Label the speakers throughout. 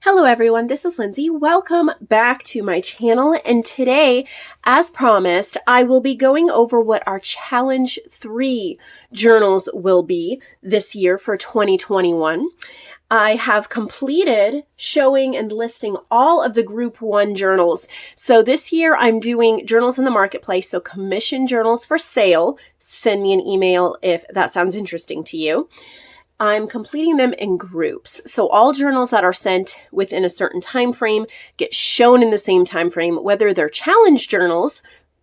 Speaker 1: Hello everyone, this is Lindsay. Welcome back to my channel, and today, as promised, I will be going over what our Challenge 3 journals will be this year for 2021. I have completed showing and listing all of the Group 1 journals. So this year I'm doing journals in the marketplace, so commission journals for sale. Send me an email if that sounds interesting to you. I'm completing them in groups. So all journals that are sent within a certain time frame get shown in the same time frame, whether they're challenge journals,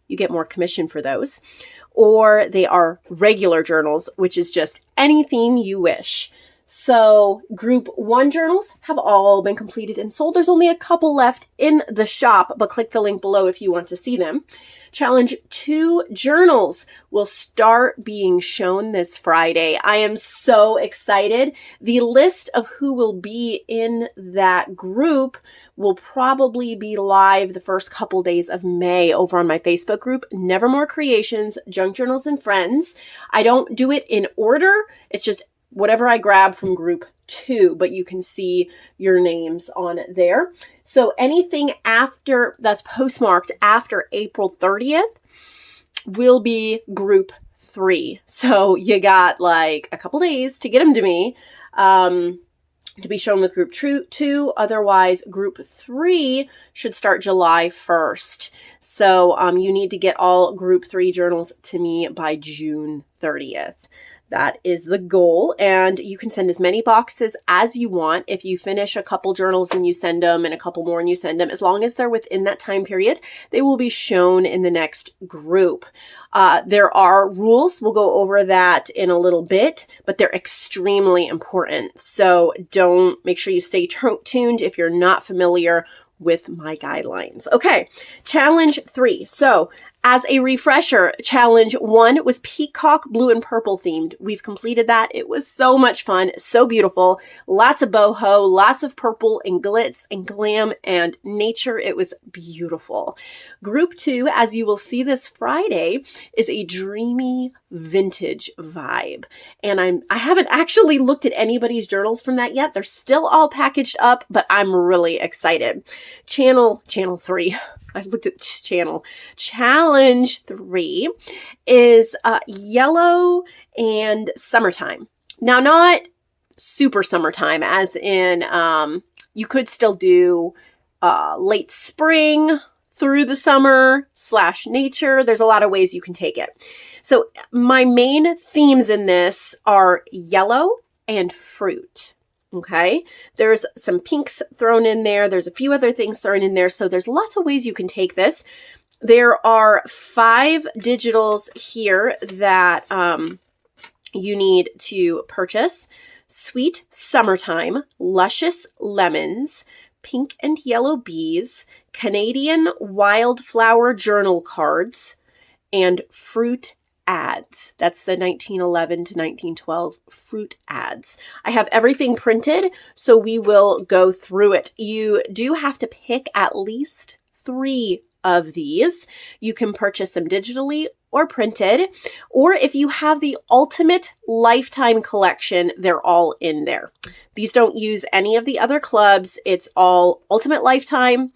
Speaker 1: you get more commission for those, or they are regular journals, which is just any theme you wish. So Group 1 journals have all been completed and sold. There's only a couple left in the shop, but click the link below if you want to see them. Challenge 2 journals will start being shown this Friday. I am so excited. The list of who will be in that group will probably be live the first couple days of May over on my Facebook group, Nevermore Creations, Junk Journals and Friends. I don't do it in order. It's just whatever I grab from Group 2, but you can see your names on there. So anything after that's postmarked after April 30th will be Group 3. So you got like a couple days to get them to me to be shown with Group 2. Otherwise, Group 3 should start July 1st. So you need to get all Group 3 journals to me by June 30th. That is the goal, and you can send as many boxes as you want. If you finish a couple journals and you send them, and a couple more and you send them, as long as they're within that time period, they will be shown in the next group. There are rules. We'll go over that in a little bit, but they're extremely important. So make sure you stay tuned if you're not familiar with my guidelines. Okay, Challenge 3. So as a refresher, Challenge 1 was peacock blue and purple themed. We've completed that. It was so much fun, so beautiful. Lots of boho, lots of purple and glitz and glam and nature. It was beautiful. Group 2, as you will see this Friday, is a dreamy vintage vibe. And I haven't actually looked at anybody's journals from that yet. They're still all packaged up, but I'm really excited. Channel 3. I looked at channel. Challenge 3 is yellow and summertime. Now, not super summertime, as in you could still do late spring through the summer / nature. There's a lot of ways you can take it. So my main themes in this are yellow and fruit. Okay, there's some pinks thrown in there. There's a few other things thrown in there. So there's lots of ways you can take this. There are 5 digitals here that you need to purchase. Sweet Summertime, Luscious Lemons, Pink and Yellow Bees, Canadian Wildflower Journal Cards, and Fruit Ads. That's the 1911 to 1912 fruit ads. I have everything printed, so we will go through it. You do have to pick at least 3 of these. You can purchase them digitally or printed, or if you have the Ultimate Lifetime Collection, they're all in there. These don't use any of the other clubs. It's all Ultimate Lifetime.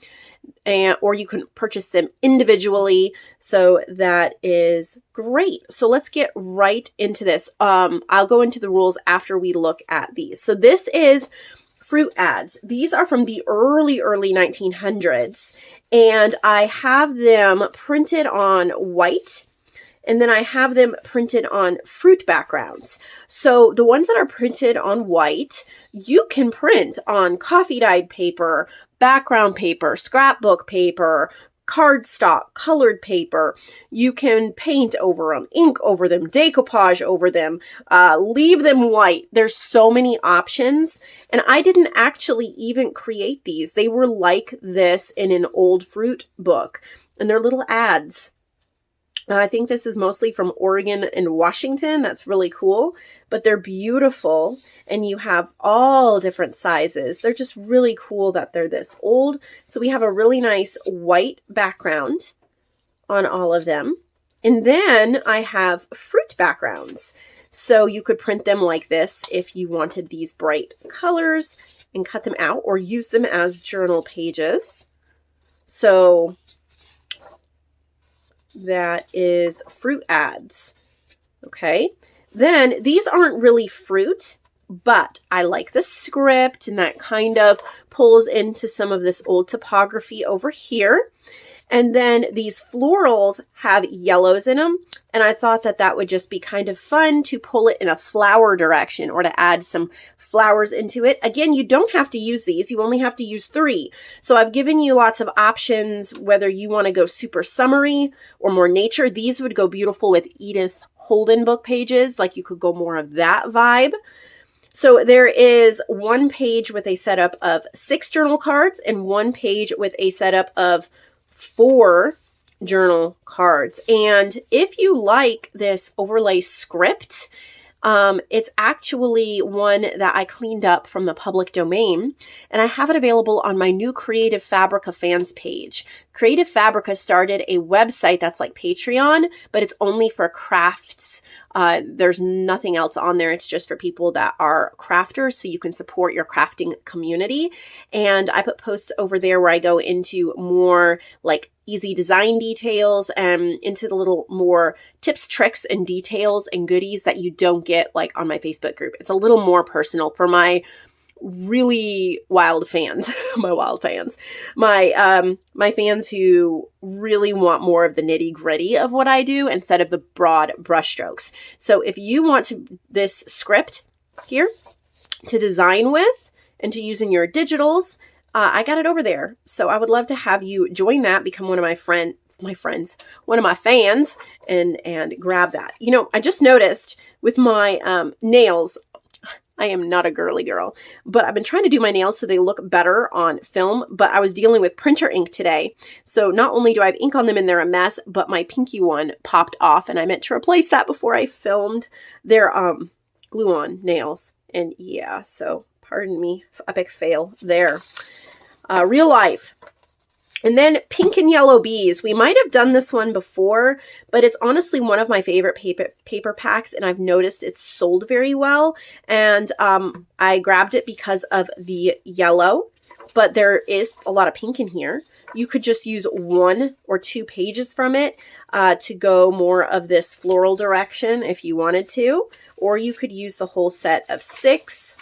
Speaker 1: Or you can purchase them individually. So that is great. So let's get right into this. I'll go into the rules after we look at these. So this is fruit ads. These are from the early 1900s. And I have them printed on white. And then I have them printed on fruit backgrounds. So the ones that are printed on white, you can print on coffee dyed paper, background paper, scrapbook paper, cardstock, colored paper. You can paint over them, ink over them, decoupage over them, leave them white. There's so many options. And I didn't actually even create these. They were like this in an old fruit book. And they're little ads. I think this is mostly from Oregon and Washington. That's really cool, but they're beautiful, and you have all different sizes. They're just really cool that they're this old. So we have a really nice white background on all of them. And then I have fruit backgrounds. So you could print them like this if you wanted these bright colors. and cut them out or use them as journal pages. So that is fruit ads. Okay. Then these aren't really fruit, but I like the script, and that kind of pulls into some of this old typography over here. And then these florals have yellows in them, and I thought that that would just be kind of fun to pull it in a flower direction or to add some flowers into it. Again, you don't have to use these. You only have to use 3. So I've given you lots of options, whether you want to go super summery or more nature. These would go beautiful with Edith Holden book pages. Like you could go more of that vibe. So there is one page with a setup of 6 journal cards and one page with a setup of 4 journal cards. And if you like this overlay script, it's actually one that I cleaned up from the public domain, and I have it available on my new Creative Fabrica fans page. Creative Fabrica started a website that's like Patreon, but it's only for crafts. There's nothing else on there. It's just for people that are crafters, so you can support your crafting community. And I put posts over there where I go into more like easy design details and into the little more tips, tricks, and details and goodies that you don't get like on my Facebook group. It's a little more personal for my really wild fans, my fans who really want more of the nitty gritty of what I do instead of the broad brushstrokes. So if you want this script here to design with and to use in your digitals, I got it over there. So I would love to have you join that, become one of my fans, and grab that. You know, I just noticed with my nails, I am not a girly girl, but I've been trying to do my nails so they look better on film, but I was dealing with printer ink today. So not only do I have ink on them and they're a mess, but my pinky one popped off, and I meant to replace that before I filmed their glue-on nails. And yeah, so pardon me, epic fail there. Real life. And then Pink and Yellow Bees. We might have done this one before, but it's honestly one of my favorite paper packs, and I've noticed it's sold very well. And I grabbed it because of the yellow, but there is a lot of pink in here. You could just use 1 or 2 pages from it to go more of this floral direction if you wanted to, or you could use the whole set of 6,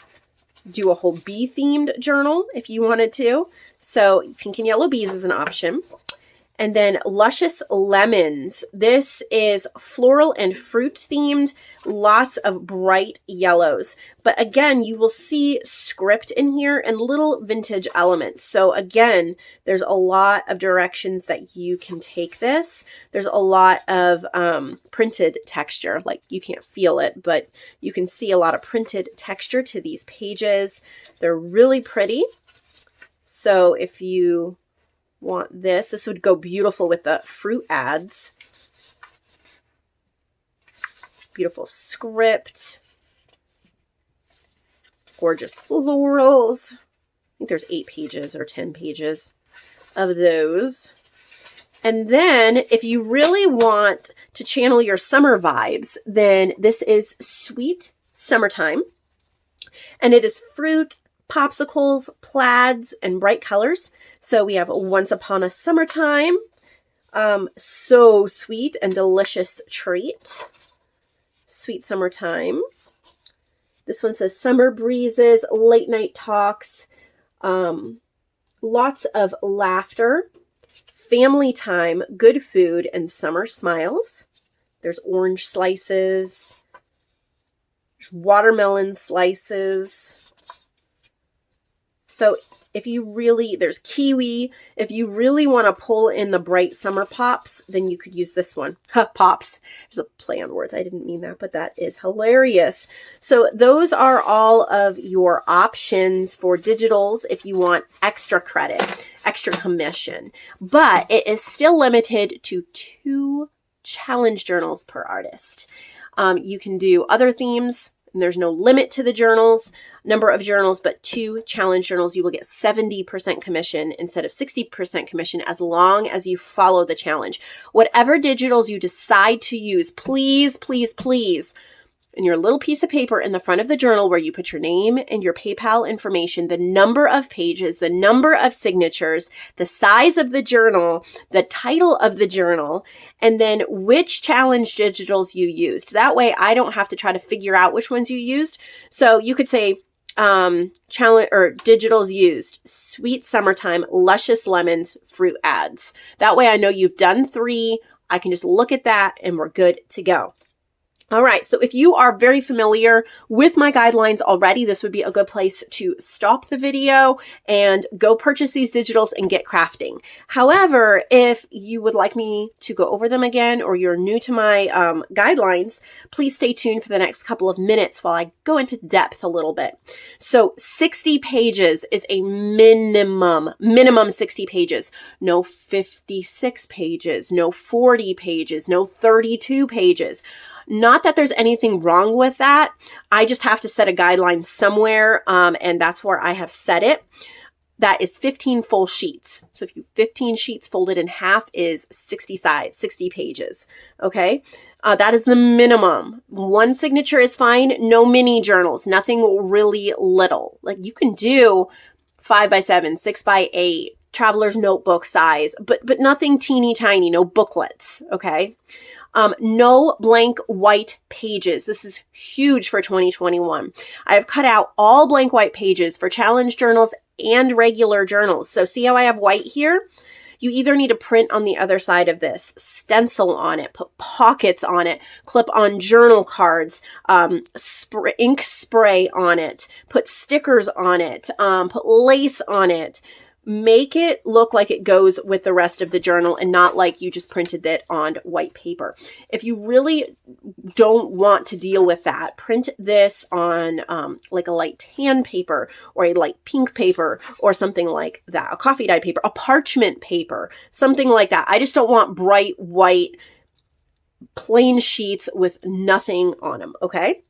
Speaker 1: do a whole bee-themed journal if you wanted to. So Pink and Yellow Bees is an option. And then Luscious Lemons. This is floral and fruit themed, lots of bright yellows. But again, you will see script in here and little vintage elements. So again, there's a lot of directions that you can take this. There's a lot of printed texture, like you can't feel it, but you can see a lot of printed texture to these pages. They're really pretty. So if you want this would go beautiful with the fruit ads. Beautiful script. Gorgeous florals. I think there's 8 pages or 10 pages of those. And then if you really want to channel your summer vibes, then this is Sweet Summertime. And it is fruit, popsicles, plaids, and bright colors. So we have Once Upon a Summertime. So sweet and delicious treat. Sweet Summertime. This one says Summer Breezes, Late Night Talks, lots of laughter, family time, good food, and summer smiles. There's orange slices. There's watermelon slices. So if you really, there's kiwi. If you really want to pull in the bright summer pops, then you could use this one. Pops. There's a play on words. I didn't mean that, but that is hilarious. So those are all of your options for digitals if you want extra credit, extra commission. But it is still limited to 2 challenge journals per artist. You can do other themes, and there's no limit to the number of journals, but 2 challenge journals, you will get 70% commission instead of 60% commission as long as you follow the challenge. Whatever digitals you decide to use, please, please, please in your little piece of paper in the front of the journal where you put your name and your PayPal information, the number of pages, the number of signatures, the size of the journal, the title of the journal, and then which challenge digitals you used. That way I don't have to try to figure out which ones you used. So you could say, challenge or digitals used, Sweet Summertime, Luscious Lemons, Fruit Ads. That way I know you've done 3. I can just look at that and we're good to go. All right, so if you are very familiar with my guidelines already, this would be a good place to stop the video and go purchase these digitals and get crafting. However, if you would like me to go over them again, or you're new to my guidelines, please stay tuned for the next couple of minutes while I go into depth a little bit. So 60 pages is a minimum 60 pages. No 56 pages, no 40 pages, no 32 pages. Not that there's anything wrong with that. I just have to set a guideline somewhere, and that's where I have set it. That is 15 full sheets. So if you 15 sheets folded in half is 60 sides, 60 pages. Okay. That is the minimum. 1 signature is fine. No mini journals, nothing really little. Like you can do 5x7, 6x8, traveler's notebook size, but nothing teeny tiny, no booklets. Okay. No blank white pages. This is huge for 2021. I have cut out all blank white pages for challenge journals and regular journals. So see how I have white here? You either need to print on the other side of this, stencil on it, put pockets on it, clip on journal cards, ink spray on it, put stickers on it, put lace on it. Make it look like it goes with the rest of the journal and not like you just printed it on white paper. If you really don't want to deal with that, print this on like a light tan paper or a light pink paper or something like that, a coffee dye paper, a parchment paper, something like that. I just don't want bright white plain sheets with nothing on them, okay?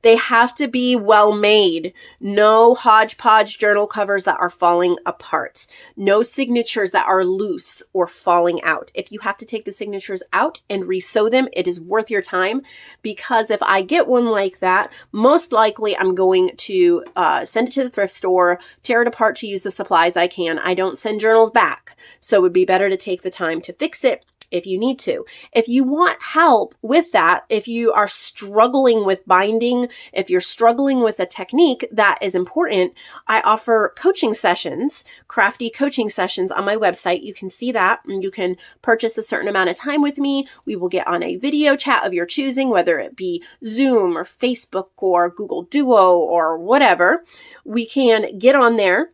Speaker 1: They have to be well made. No hodgepodge journal covers that are falling apart. No signatures that are loose or falling out. If you have to take the signatures out and re-sew them, it is worth your time, because if I get one like that, most likely I'm going to send it to the thrift store, tear it apart to use the supplies I can. I don't send journals back, so it would be better to take the time to fix it if you need to. If you want help with that, if you are struggling with binding, if you're struggling with a technique that is important, I offer coaching sessions, crafty coaching sessions on my website. You can see that, and you can purchase a certain amount of time with me. We will get on a video chat of your choosing, whether it be Zoom or Facebook or Google Duo or whatever. We can get on there,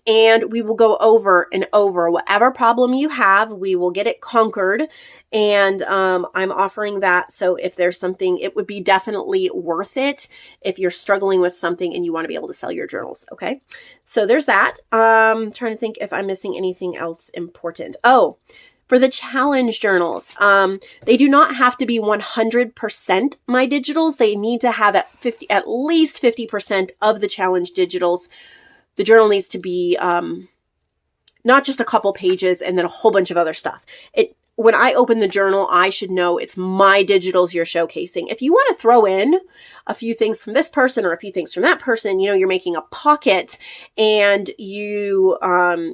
Speaker 1: and we will go over and over whatever problem you have. We will get it conquered. And I'm offering that. So if there's something, it would be definitely worth it if you're struggling with something and you want to be able to sell your journals. Okay. So there's that. Trying to think if I'm missing anything else important. Oh, for the challenge journals, they do not have to be 100% my digitals. They need to have at least 50% of the challenge digitals. The journal needs to be not just a couple pages and then a whole bunch of other stuff. When I open the journal, I should know it's my digitals you're showcasing. If you want to throw in a few things from this person or a few things from that person, you're making a pocket and you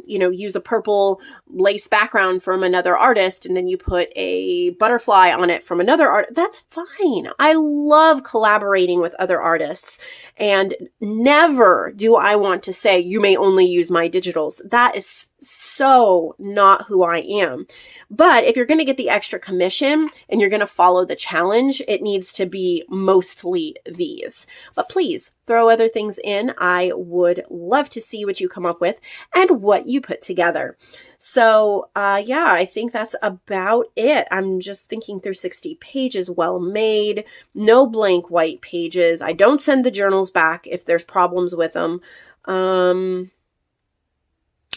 Speaker 1: use a purple lace background from another artist and then you put a butterfly on it from another artist, that's fine. I love collaborating with other artists, and never do I want to say you may only use my digitals. That is so not who I am. But if you're going to get the extra commission and you're going to follow the challenge, it needs to be mostly these. But please throw other things in. I would love to see what you come up with and what you put together. So yeah, I think that's about it. I'm just thinking through 60 pages, well made, no blank white pages. I don't send the journals back if there's problems with them.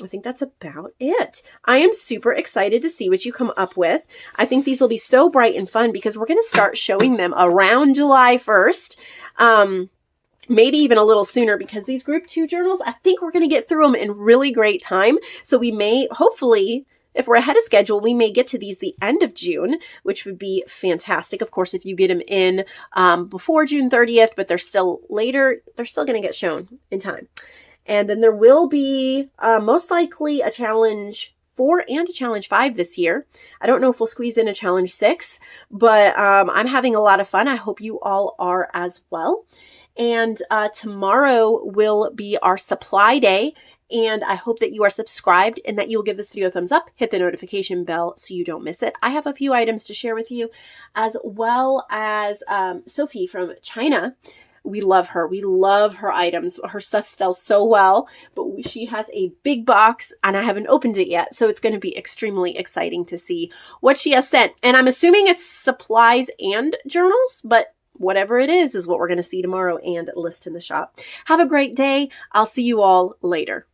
Speaker 1: I think that's about it. I am super excited to see what you come up with. I think these will be so bright and fun because we're going to start showing them around July 1st. Maybe even a little sooner, because these group 2 journals, I think we're going to get through them in really great time. So we may hopefully if we're ahead of schedule, we may get to these the end of June, which would be fantastic. Of course, if you get them in before June 30th, but they're still later, they're still going to get shown in time. And then there will be most likely a challenge 4 and a challenge 5 this year. I don't know if we'll squeeze in a challenge 6, but I'm having a lot of fun. I hope you all are as well. And tomorrow will be our supply day. And I hope that you are subscribed and that you will give this video a thumbs up, hit the notification bell so you don't miss it. I have a few items to share with you, as well as Sophie from China. We love her. We love her items. Her stuff sells so well, but she has a big box and I haven't opened it yet. So it's going to be extremely exciting to see what she has sent. And I'm assuming it's supplies and journals, but whatever it is what we're going to see tomorrow and list in the shop. Have a great day. I'll see you all later.